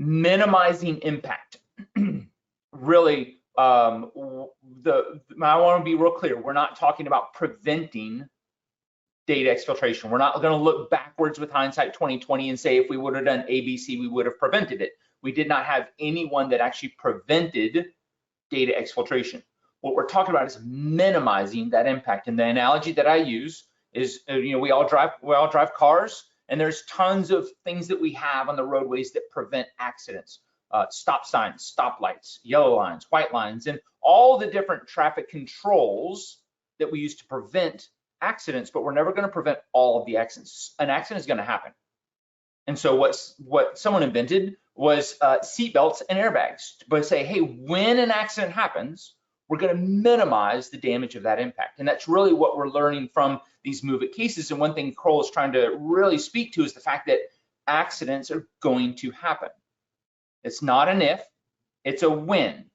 minimizing impact. Really, I want to be real clear. We're not talking about preventing data exfiltration. We're not going to look backwards with hindsight 2020 and say if we would have done ABC, we would have prevented it. We did not have anyone that actually prevented data exfiltration. What we're talking about is minimizing that impact. And the analogy that I use is, we all drive cars, and there's tons of things that we have on the roadways that prevent accidents. Stop signs, stop lights, yellow lines, white lines, and all the different traffic controls that we use to prevent accidents, but we're never going to prevent all of the accidents. An accident is going to happen. And so what someone invented was seat belts and airbags, but say, hey, when an accident happens, we're going to minimize the damage of that impact. And that's really what we're learning from these MOVEIt cases. And one thing Kroll is trying to really speak to is the fact that accidents are going to happen. It's not an if, it's a when.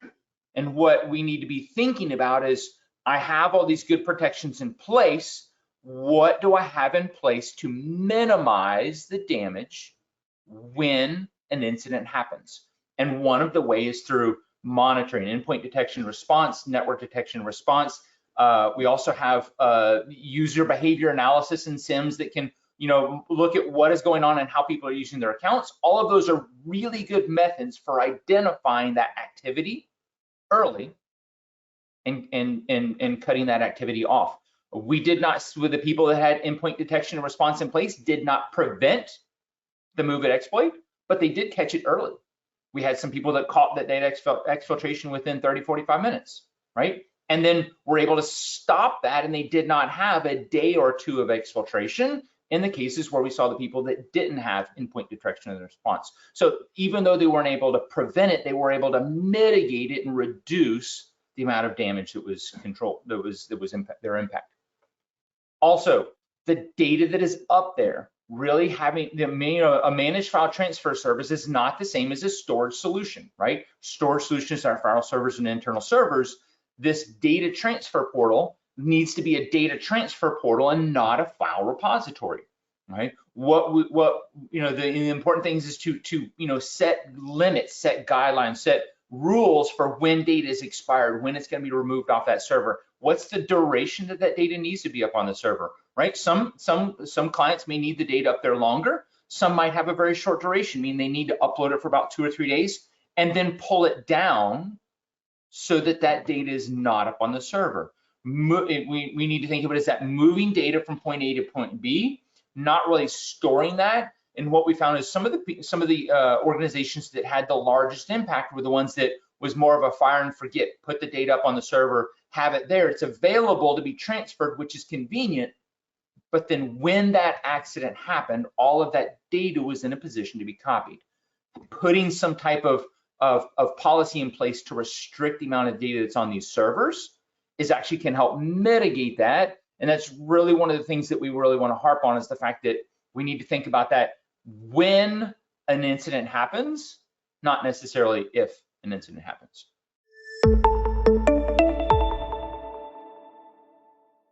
And what we need to be thinking about is, I have all these good protections in place. What do I have in place to minimize the damage when an incident happens? And one of the ways through monitoring, endpoint detection response, network detection response. We also have user behavior analysis in SIMs that can look at what is going on and how people are using their accounts. All of those are really good methods for identifying that activity early and cutting that activity off. We did not, with the people that had endpoint detection and response in place, did not prevent the MOVEIt exploit, but they did catch it early. We had some people that caught that data exfiltration within 30, 45 minutes, right? And then we're able to stop that, and they did not have a day or two of exfiltration in the cases where we saw the people that didn't have endpoint detection and response. So even though they weren't able to prevent it, they were able to mitigate it and reduce the amount of damage that was controlled, that was their impact. Also, the data that is up there, really having a managed file transfer service is not the same as a storage solution, right? Storage solutions are file servers and internal servers. This data transfer portal needs to be a data transfer portal and not a file repository, right? The important things is to set limits, set guidelines, set rules for when data is expired, when it's going to be removed off that server. What's the duration that data needs to be up on the server, right? Some clients may need the data up there longer. Some might have a very short duration, meaning they need to upload it for about 2 or 3 days and then pull it down so that data is not up on the server. We need to think of it as that moving data from point A to point B, not really storing that. And what we found is some of the organizations that had the largest impact were the ones that was more of a fire and forget. Put the data up on the server, have it there. It's available to be transferred, which is convenient. But then when that accident happened, all of that data was in a position to be copied. Putting some type of policy in place to restrict the amount of data that's on these servers actually can help mitigate that. And that's really one of the things that we really want to harp on, is the fact that we need to think about that when an incident happens, not necessarily if an incident happens.